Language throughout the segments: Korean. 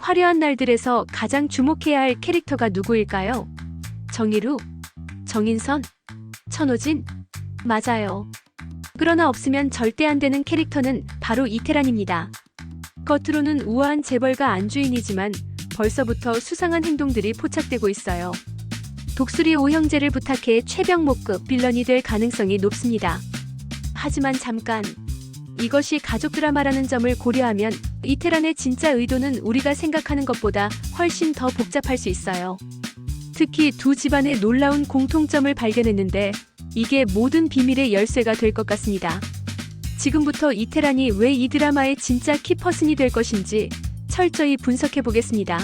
화려한 날들에서 가장 주목해야 할 캐릭터가 누구일까요? 정의루? 정인선? 천호진? 맞아요. 그러나 없으면 절대 안 되는 캐릭터는 바로 이태란입니다. 겉으로는 우아한 재벌가 안주인이지만 벌써부터 수상한 행동들이 포착되고 있어요. 독수리 오형제를 부탁해 최병목급 빌런이 될 가능성이 높습니다. 하지만 잠깐, 이것이 가족 드라마라는 점을 고려하면 이태란의 진짜 의도는 우리가 생각하는 것보다 훨씬 더 복잡할 수 있어요. 특히 두 집안의 놀라운 공통점을 발견했는데 이게 모든 비밀의 열쇠가 될 것 같습니다. 지금부터 이태란이 왜 이 드라마의 진짜 키퍼슨이 될 것인지 철저히 분석해 보겠습니다.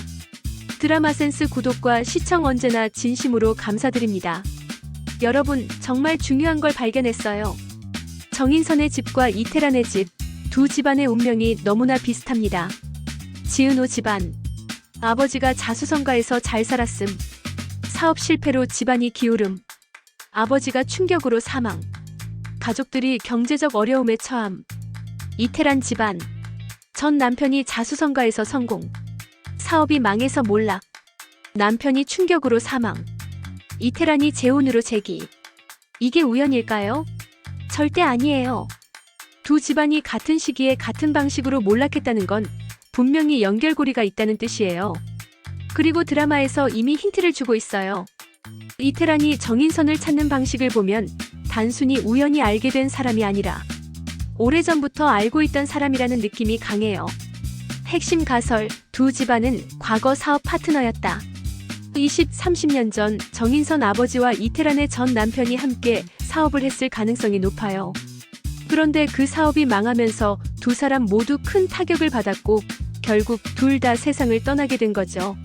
드라마 센스 구독과 시청 언제나 진심으로 감사드립니다. 여러분, 정말 중요한 걸 발견했어요. 정인선의 집과 이태란의 집, 두 집안의 운명이 너무나 비슷합니다. 지은호 집안. 아버지가 자수성가해서 잘 살았음. 사업 실패로 집안이 기울음. 아버지가 충격으로 사망. 가족들이 경제적 어려움에 처함. 이태란 집안. 전 남편이 자수성가해서 성공. 사업이 망해서 몰락. 남편이 충격으로 사망. 이태란이 재혼으로 재기. 이게 우연일까요? 절대 아니에요. 두 집안이 같은 시기에 같은 방식으로 몰락했다는 건 분명히 연결고리가 있다는 뜻이에요. 그리고 드라마에서 이미 힌트를 주고 있어요. 이태란이 정인선을 찾는 방식을 보면 단순히 우연히 알게 된 사람이 아니라 오래전부터 알고 있던 사람이라는 느낌이 강해요. 핵심 가설, 두 집안은 과거 사업 파트너였다. 20, 30년 전 정인선 아버지와 이태란의 전 남편이 함께 사업을 했을 가능성이 높아요. 그런데 그 사업이 망하면서 두 사람 모두 큰 타격을 받았고 결국 둘 다 세상을 떠나게 된 거죠.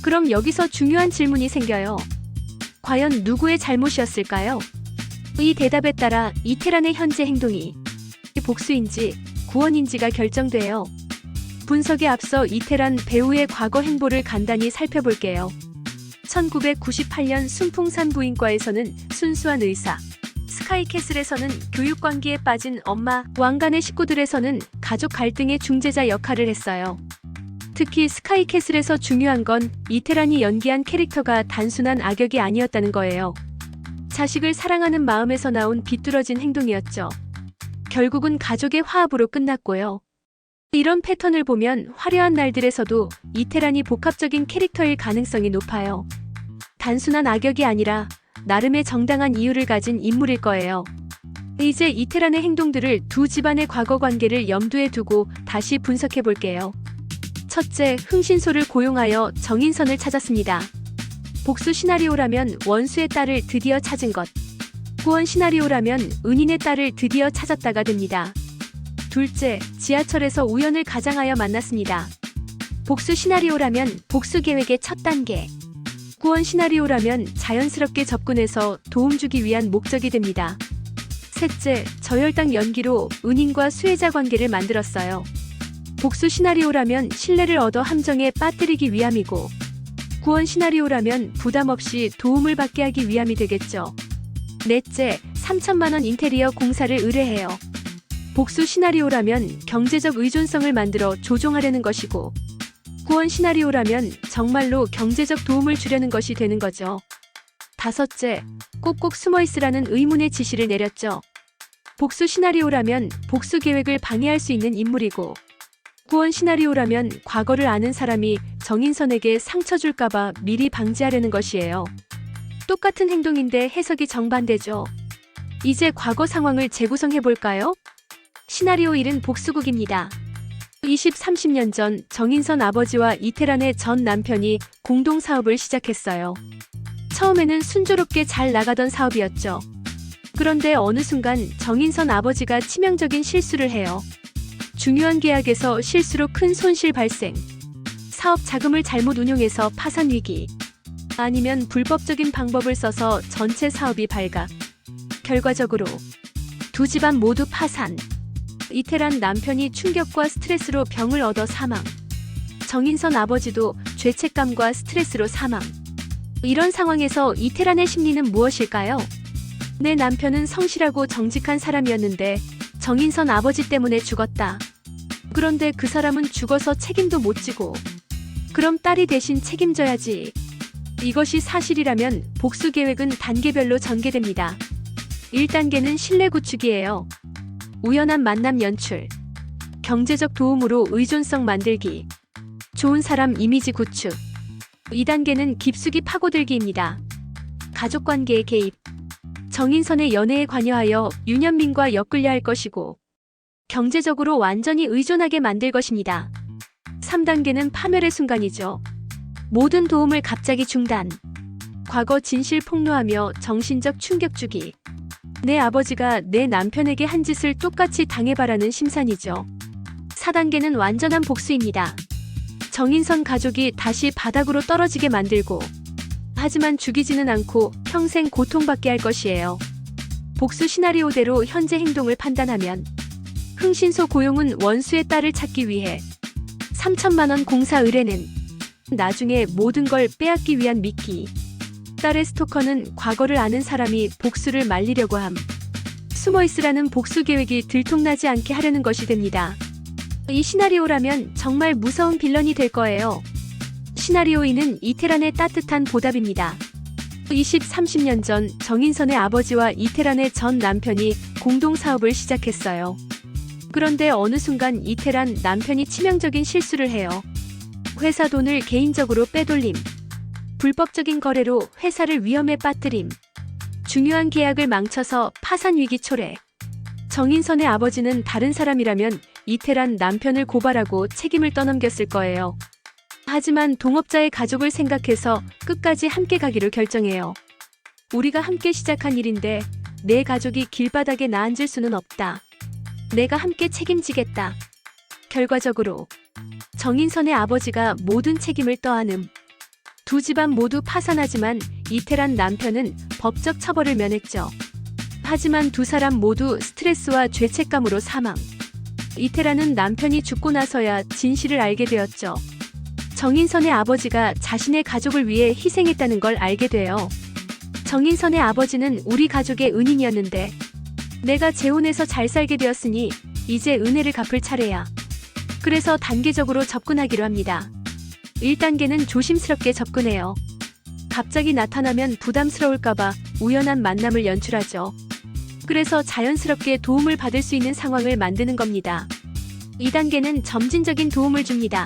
그럼 여기서 중요한 질문이 생겨요. 과연 누구의 잘못이었을까요? 이 대답에 따라 이태란의 현재 행동이 복수인지 구원인지가 결정돼요. 분석에 앞서 이태란 배우의 과거 행보를 간단히 살펴볼게요. 1998년 순풍산부인과에서는 순수한 의사, 스카이캐슬에서는 교육관계에 빠진 엄마, 왕관의 식구들에서는 가족 갈등의 중재자 역할을 했어요. 특히 스카이캐슬에서 중요한 건 이태란이 연기한 캐릭터가 단순한 악역이 아니었다는 거예요. 자식을 사랑하는 마음에서 나온 비뚤어진 행동이었죠. 결국은 가족의 화합으로 끝났고요. 이런 패턴을 보면 화려한 날들에서도 이태란이 복합적인 캐릭터일 가능성이 높아요. 단순한 악역이 아니라 나름의 정당한 이유를 가진 인물일 거예요. 이제 이태란의 행동들을 두 집안의 과거 관계를 염두에 두고 다시 분석해 볼게요. 첫째, 흥신소를 고용하여 정인선을 찾았습니다. 복수 시나리오라면 원수의 딸을 드디어 찾은 것. 구원 시나리오라면 은인의 딸을 드디어 찾았다가 됩니다. 둘째, 지하철에서 우연을 가장하여 만났습니다. 복수 시나리오라면 복수 계획의 첫 단계. 구원 시나리오라면 자연스럽게 접근해서 도움 주기 위한 목적이 됩니다. 셋째, 저혈당 연기로 은인과 수혜자 관계를 만들었어요. 복수 시나리오라면 신뢰를 얻어 함정에 빠뜨리기 위함이고, 구원 시나리오라면 부담 없이 도움을 받게 하기 위함이 되겠죠. 넷째, 3천만 원 인테리어 공사를 의뢰해요. 복수 시나리오라면 경제적 의존성을 만들어 조종하려는 것이고, 구원 시나리오라면 정말로 경제적 도움을 주려는 것이 되는 거죠. 다섯째, 꼭꼭 숨어있으라는 의문의 지시를 내렸죠. 복수 시나리오라면 복수 계획을 방해할 수 있는 인물이고, 구원 시나리오라면 과거를 아는 사람이 정인선에게 상처 줄까봐 미리 방지하려는 것이에요. 똑같은 행동인데 해석이 정반대죠. 이제 과거 상황을 재구성해볼까요? 시나리오 1은 복수극입니다. 20, 30년 전 정인선 아버지와 이태란의 전 남편이 공동 사업을 시작했어요. 처음에는 순조롭게 잘 나가던 사업이었죠. 그런데 어느 순간 정인선 아버지가 치명적인 실수를 해요. 중요한 계약에서 실수로 큰 손실 발생. 사업 자금을 잘못 운용해서 파산 위기. 아니면 불법적인 방법을 써서 전체 사업이 발각. 결과적으로 두 집안 모두 파산. 이태란 남편이 충격과 스트레스로 병을 얻어 사망. 정인선 아버지도 죄책감과 스트레스로 사망. 이런 상황에서 이태란의 심리는 무엇일까요? 내 남편은 성실하고 정직한 사람이었는데 정인선 아버지 때문에 죽었다. 그런데 그 사람은 죽어서 책임도 못 지고 그럼 딸이 대신 책임져야지. 이것이 사실이라면 복수 계획은 단계별로 전개됩니다. 1단계는 신뢰 구축이에요. 우연한 만남 연출, 경제적 도움으로 의존성 만들기, 좋은 사람 이미지 구축. 2단계는 깊숙이 파고들기입니다. 가족관계의 개입, 정인선의 연애에 관여하여 윤현민과 엮으려 할 것이고, 경제적으로 완전히 의존하게 만들 것입니다. 3단계는 파멸의 순간이죠. 모든 도움을 갑자기 중단, 과거 진실 폭로하며 정신적 충격 주기. 내 아버지가 내 남편에게 한 짓을 똑같이 당해봐라는 심산이죠. 4단계는 완전한 복수입니다. 정인선 가족이 다시 바닥으로 떨어지게 만들고, 하지만 죽이지는 않고 평생 고통받게 할 것이에요. 복수 시나리오대로 현재 행동을 판단하면 흥신소 고용은 원수의 딸을 찾기 위해, 3천만 원 공사 의뢰는 나중에 모든 걸 빼앗기 위한 미끼, 딸의 스토커는 과거를 아는 사람이 복수를 말리려고 함. 숨어있으라는 복수 계획이 들통나지 않게 하려는 것이 됩니다. 이 시나리오라면 정말 무서운 빌런이 될 거예요. 시나리오 2는 이태란의 따뜻한 보답입니다. 20, 30년 전 정인선의 아버지와 이태란의 전 남편이 공동 사업을 시작했어요. 그런데 어느 순간 이태란 남편이 치명적인 실수를 해요. 회사 돈을 개인적으로 빼돌림, 불법적인 거래로 회사를 위험에 빠뜨림, 중요한 계약을 망쳐서 파산 위기 초래. 정인선의 아버지는 다른 사람이라면 이태란 남편을 고발하고 책임을 떠넘겼을 거예요. 하지만 동업자의 가족을 생각해서 끝까지 함께 가기로 결정해요. 우리가 함께 시작한 일인데 내 가족이 길바닥에 나앉을 수는 없다. 내가 함께 책임지겠다. 결과적으로 정인선의 아버지가 모든 책임을 떠안음. 두 집안 모두 파산하지만 이태란 남편은 법적 처벌을 면했죠. 하지만 두 사람 모두 스트레스와 죄책감으로 사망. 이태란은 남편이 죽고 나서야 진실을 알게 되었죠. 정인선의 아버지가 자신의 가족을 위해 희생했다는 걸 알게 돼요. 정인선의 아버지는 우리 가족의 은인이었는데 내가 재혼해서 잘 살게 되었으니 이제 은혜를 갚을 차례야. 그래서 단계적으로 접근하기로 합니다. 1단계는 조심스럽게 접근해요. 갑자기 나타나면 부담스러울까봐 우연한 만남을 연출하죠. 그래서 자연스럽게 도움을 받을 수 있는 상황을 만드는 겁니다. 2단계는 점진적인 도움을 줍니다.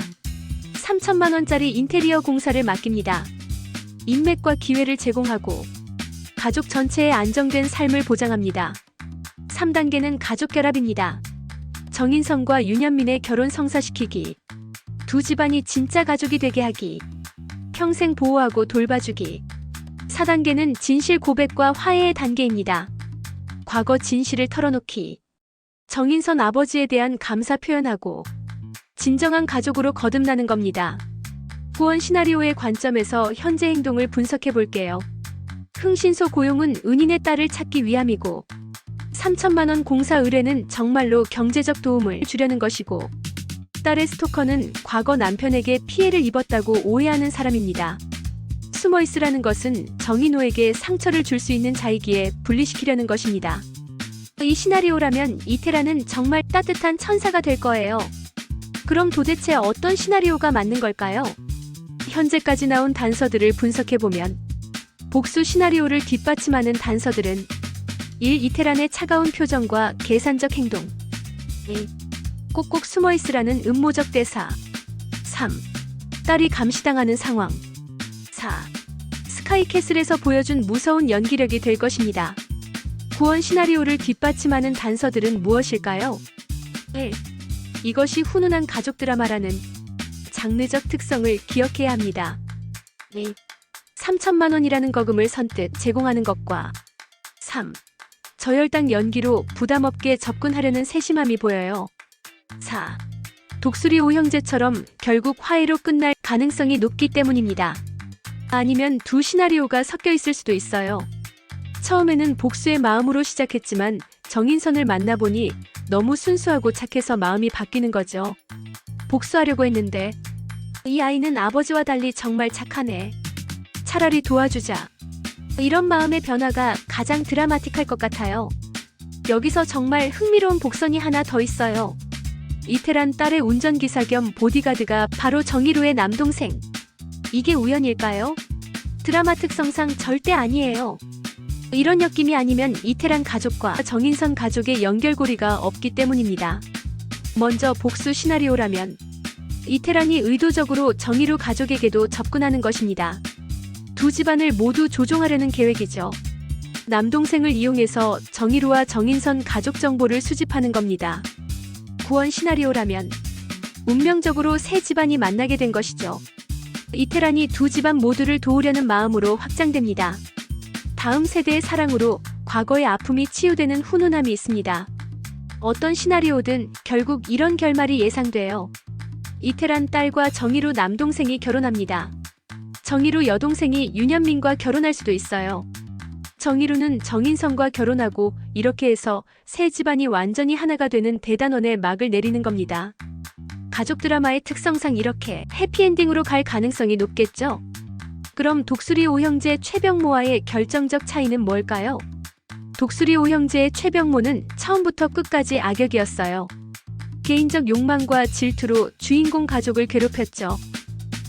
3천만 원짜리 인테리어 공사를 맡깁니다. 인맥과 기회를 제공하고 가족 전체의 안정된 삶을 보장합니다. 3단계는 가족 결합입니다. 정인선과 윤현민의 결혼 성사시키기, 두 집안이 진짜 가족이 되게 하기, 평생 보호하고 돌봐주기. 4단계는 진실 고백과 화해의 단계입니다. 과거 진실을 털어놓기, 정인선 아버지에 대한 감사 표현하고 진정한 가족으로 거듭나는 겁니다. 후원 시나리오의 관점에서 현재 행동을 분석해 볼게요. 흥신소 고용은 은인의 딸을 찾기 위함이고, 3천만 원 공사 의뢰는 정말로 경제적 도움을 주려는 것이고, 딸의 스토커는 과거 남편에게 피해를 입었다고 오해하는 사람입니다. 숨어있으라는 것은 정인호에게 상처를 줄 수 있는 자이기에 분리시키려는 것입니다. 이 시나리오라면 이태라는 정말 따뜻한 천사가 될 거예요. 그럼 도대체 어떤 시나리오가 맞는 걸까요? 현재까지 나온 단서들을 분석해보면 복수 시나리오를 뒷받침하는 단서들은 1. 이태란의 차가운 표정과 계산적 행동. 2. 꼭꼭 숨어있으라는 음모적 대사. 3. 딸이 감시당하는 상황. 4. 스카이캐슬에서 보여준 무서운 연기력이 될 것입니다. 구원 시나리오를 뒷받침하는 단서들은 무엇일까요? 1. 이것이 훈훈한 가족 드라마라는 장르적 특성을 기억해야 합니다. 2. 3천만 원이라는 거금을 선뜻 제공하는 것과 3. 저혈당 연기로 부담없게 접근하려는 세심함이 보여요. 4. 독수리 오형제처럼 결국 화해로 끝날 가능성이 높기 때문입니다. 아니면 두 시나리오가 섞여 있을 수도 있어요. 처음에는 복수의 마음으로 시작했지만 정인선을 만나보니 너무 순수하고 착해서 마음이 바뀌는 거죠. 복수하려고 했는데 이 아이는 아버지와 달리 정말 착하네. 차라리 도와주자. 이런 마음의 변화가 가장 드라마틱할 것 같아요. 여기서 정말 흥미로운 복선이 하나 더 있어요. 이태란 딸의 운전기사 겸 보디가드가 바로 정희로의 남동생. 이게 우연일까요? 드라마 특성상 절대 아니에요. 이런 엮임이 아니면 이태란 가족과 정인선 가족의 연결고리가 없기 때문입니다. 먼저 복수 시나리오라면 이태란이 의도적으로 정희로 가족에게도 접근하는 것입니다. 두 집안을 모두 조종하려는 계획이죠. 남동생을 이용해서 정희로와 정인선 가족 정보를 수집하는 겁니다. 구원 시나리오라면 운명적으로 세 집안이 만나게 된 것이죠. 이태란이 두 집안 모두를 도우려는 마음으로 확장됩니다. 다음 세대의 사랑으로 과거의 아픔이 치유되는 훈훈함이 있습니다. 어떤 시나리오든 결국 이런 결말이 예상돼요. 이태란 딸과 정희로 남동생이 결혼합니다. 정희로 여동생이 윤현민과 결혼할 수도 있어요. 정희로는 정인선과 결혼하고 이렇게 해서 세 집안이 완전히 하나가 되는 대단원의 막을 내리는 겁니다. 가족 드라마의 특성상 이렇게 해피엔딩으로 갈 가능성이 높겠죠? 그럼 독수리 오형제 최병모와의 결정적 차이는 뭘까요? 독수리 오형제의 최병모는 처음부터 끝까지 악역이었어요. 개인적 욕망과 질투로 주인공 가족을 괴롭혔죠.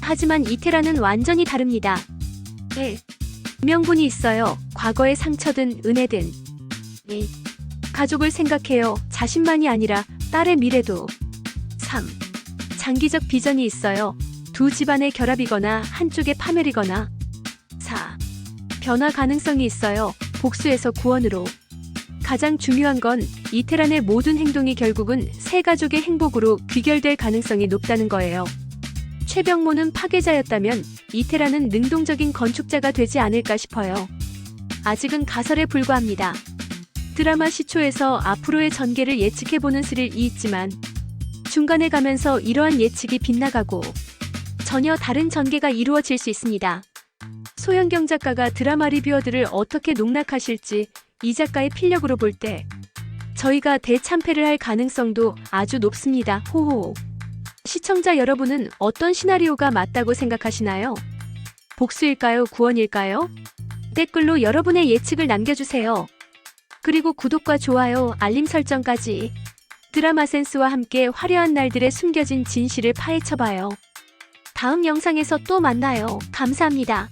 하지만 이태란은 완전히 다릅니다. 1. 명분이 있어요. 과거의 상처든 은혜든. 2. 가족을 생각해요. 자신만이 아니라 딸의 미래도. 3. 장기적 비전이 있어요. 두 집안의 결합이거나 한쪽의 파멸이거나. 4. 변화 가능성이 있어요. 복수에서 구원으로. 가장 중요한 건 이태란의 모든 행동이 결국은 세 가족의 행복으로 귀결될 가능성이 높다는 거예요. 최병모는 파괴자였다면 이태란은 능동적인 건축자가 되지 않을까 싶어요. 아직은 가설에 불과합니다. 드라마 시초에서 앞으로의 전개를 예측해보는 스릴이 있지만 중간에 가면서 이러한 예측이 빗나가고 전혀 다른 전개가 이루어질 수 있습니다. 소현경 작가가 드라마 리뷰어들을 어떻게 농락하실지 이 작가의 필력으로 볼 때 저희가 대참패를 할 가능성도 아주 높습니다. 호호. 시청자 여러분은 어떤 시나리오가 맞다고 생각하시나요? 복수일까요? 구원일까요? 댓글로 여러분의 예측을 남겨주세요. 그리고 구독과 좋아요, 알림 설정까지. 드라마 센스와 함께 화려한 날들의 숨겨진 진실을 파헤쳐봐요. 다음 영상에서 또 만나요. 감사합니다.